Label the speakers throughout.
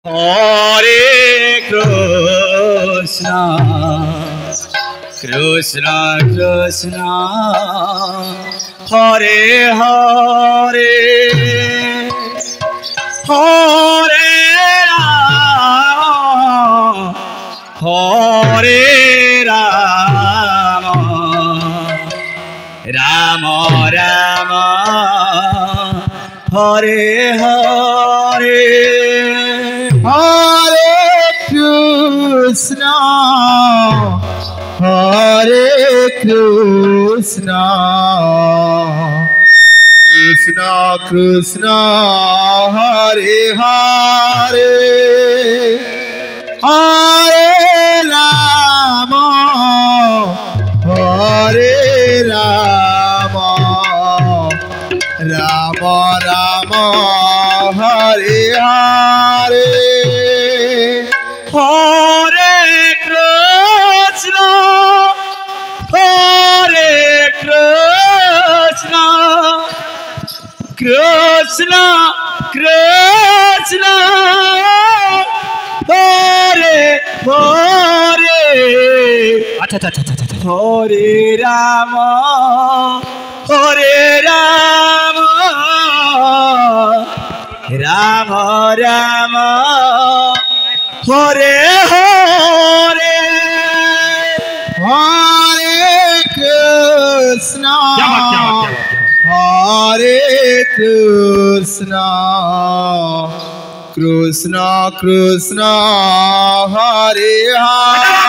Speaker 1: Hare Krishna, Krishna Krishna, Hare Hare, Hare Rama, Hare Rama, Rama Rama, Hare Hare.
Speaker 2: Hare Krishna, Hare Krishna, Krishna Krishna, Hare Hare, Hare Rama, Hare Rama, Rama Rama, Hare Hare.
Speaker 1: Hare Krishna, Hare Krishna, Krishna Krishna, Hare Hare. Hare Rama, Hare Rama, Rama Rama, Hare Hare.
Speaker 2: Hare Krishna, Hare Krishna, Krishna Krishna, Hare Hare,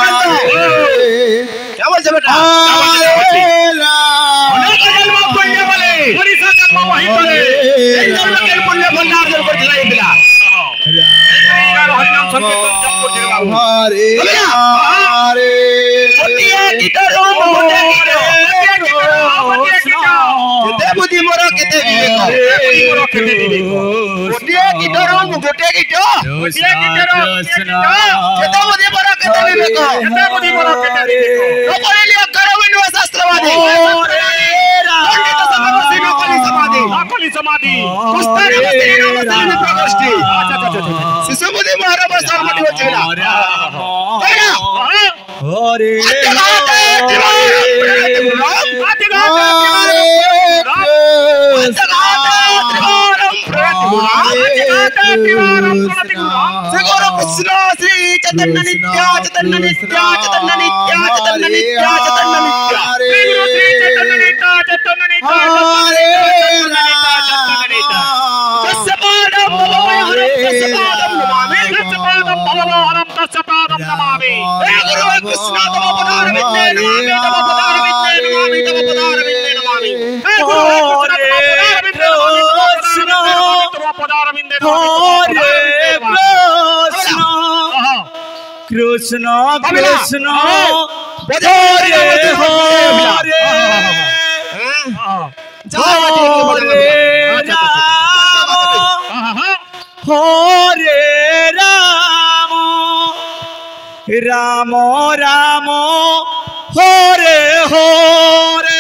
Speaker 1: Krishna Krishna, Hare Hare, Hare Rama, Hare Rama, Rama Rama, Hare Hare.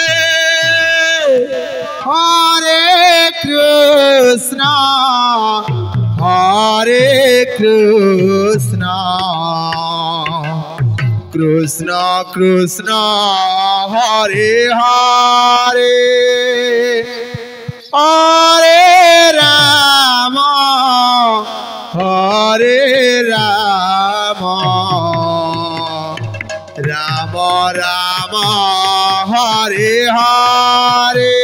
Speaker 2: Hare Krishna, Hare Krishna, Krishna Krishna, Hare Hare, Hare Rama, Hare Rama, Rama Rama, Hare Hare.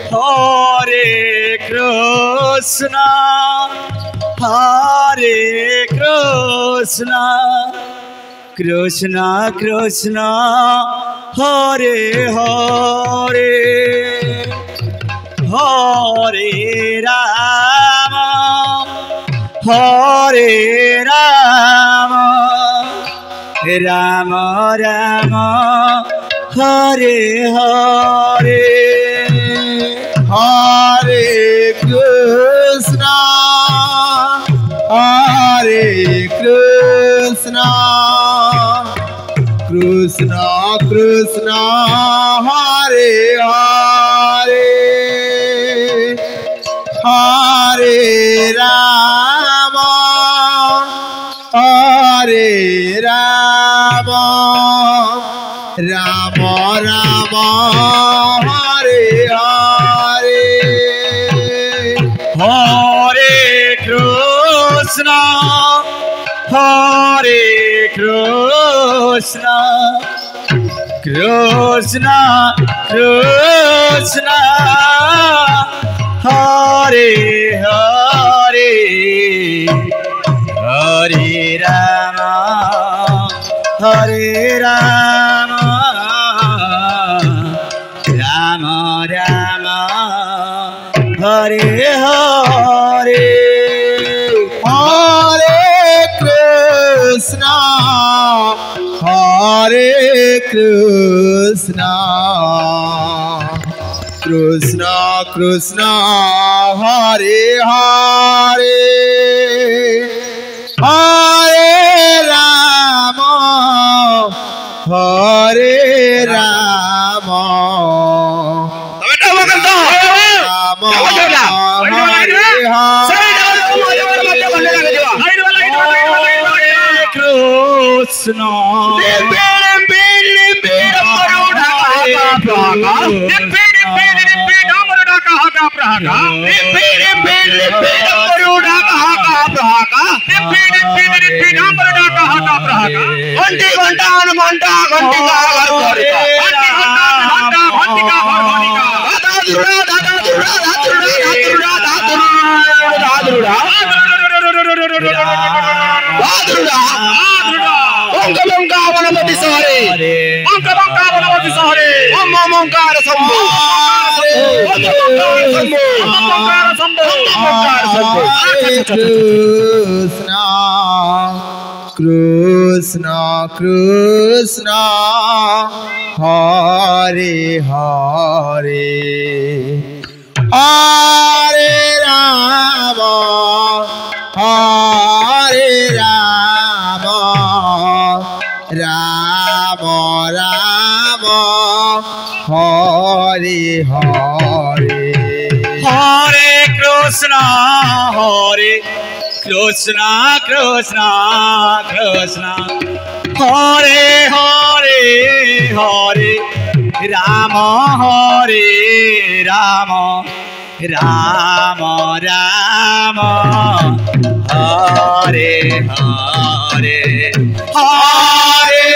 Speaker 1: Hare Krishna, Hare Krishna, Krishna Krishna, Hare Hare, Hare Rama, Hare Rama, Rama Rama, Hare Hare.
Speaker 2: Hare Krishna, Hare Krishna, Krishna Krishna, Hare Hare, Hare Rama, Rama Rama Hare Hare
Speaker 1: Hare Krishna Krishna Krishna Hare Hare Hare Rama Rama Rama Hare Hare
Speaker 2: Hare Krishna Krishna Krishna Hare Hare Hare Rama Krishna Krishna Hare Hare Hare Rama Rama Rama Hare Hare
Speaker 1: Hare Krishna Krishna Krishna Hare Hare Hare Rama Rama Rama Hare Hare
Speaker 2: Hare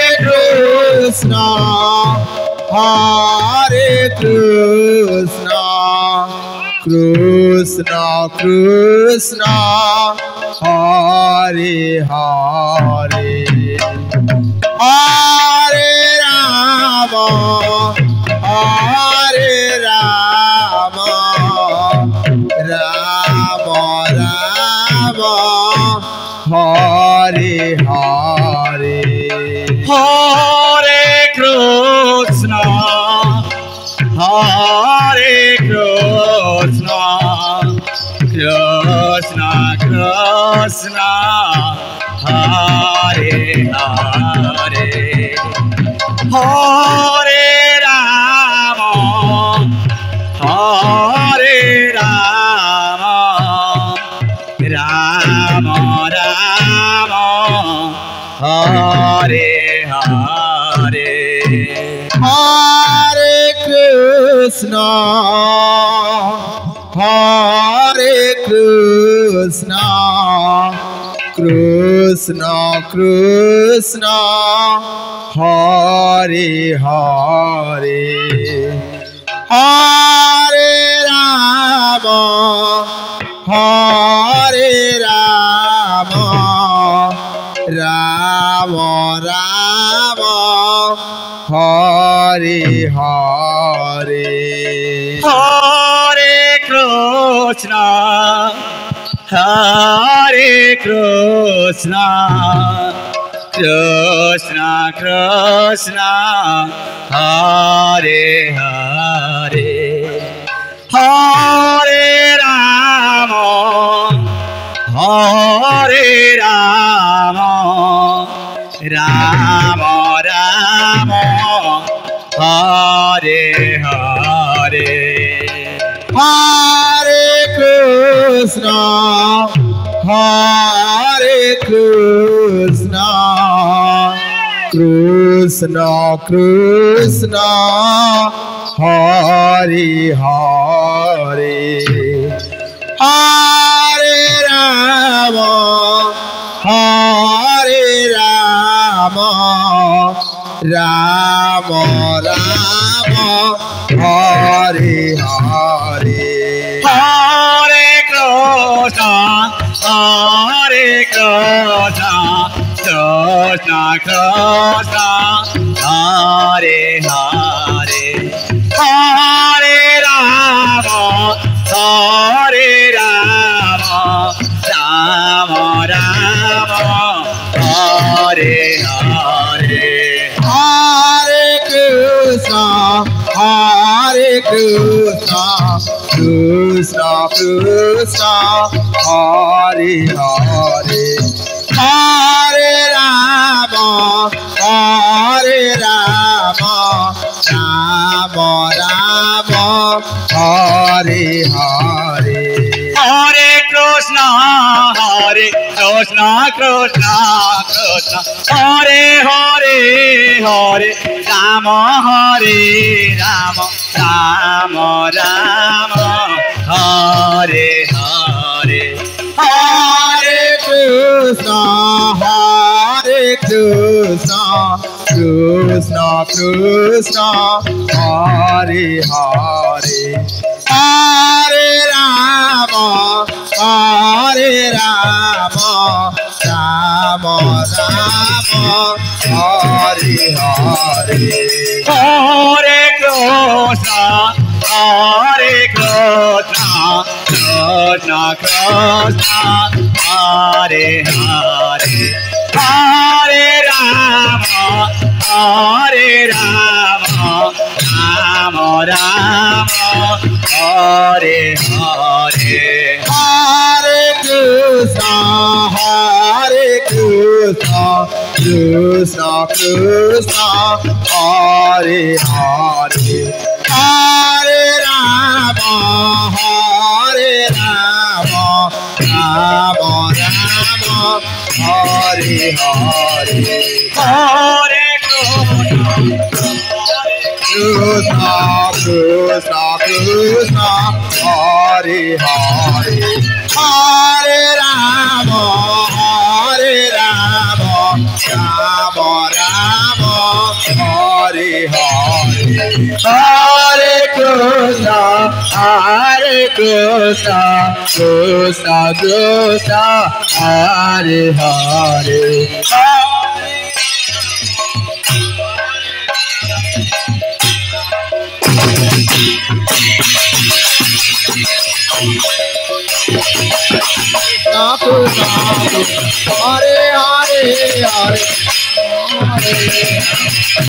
Speaker 2: Krishna Krishna Krishna Hare Hare Hare Rama Rama Rama Hare Hare
Speaker 1: Hare Krishna Krishna Krishna Hare Hare Hare Rama Rama Rama Hare Hare
Speaker 2: Hare Krishna Krishna Krishna Hare Hare Hare Rama Rama Rama Hare Hare
Speaker 1: Hare Krishna Krishna Krishna Hare Hare Hare Rama Rama Rama Hare Hare
Speaker 2: Hare Krishna Krishna Krishna Krishna Hare Hare Hare Rama Hare Rama Rama Rama Hare Hare
Speaker 1: Hare Krishna Hare Krishna Krishna Krishna Hare Hare Hare Rama Hare Rama Rama Rama Hare Hare
Speaker 2: Hare Krishna Krishna Krishna Hare Hare Hare Rama Hare Rama Rama Rama Hare Hare
Speaker 1: Hare Krishna Krishna Krishna Hare Hare Hare Rama Hare Rama Rama Rama Hare Hare
Speaker 2: Hare Krishna Krishna Krishna Hare Hare Hare Rama Hare Rama Rama Rama Hare Hare
Speaker 1: Hare Krishna Krishna Krishna Hare Hare Hare Rama Hare Rama Rama Rama Hare Hare
Speaker 2: Hare Krishna Krishna Krishna Hare Hare Hare Rama Hare Rama Rama Rama Hare Hare
Speaker 1: Hare
Speaker 2: Krishna Krishna Krishna Hare Hare Hare Rama Hare Rama Rama Rama Hare Hare Hare Krishna Krishna Krishna Hare Hare Hare Hare Hare Hare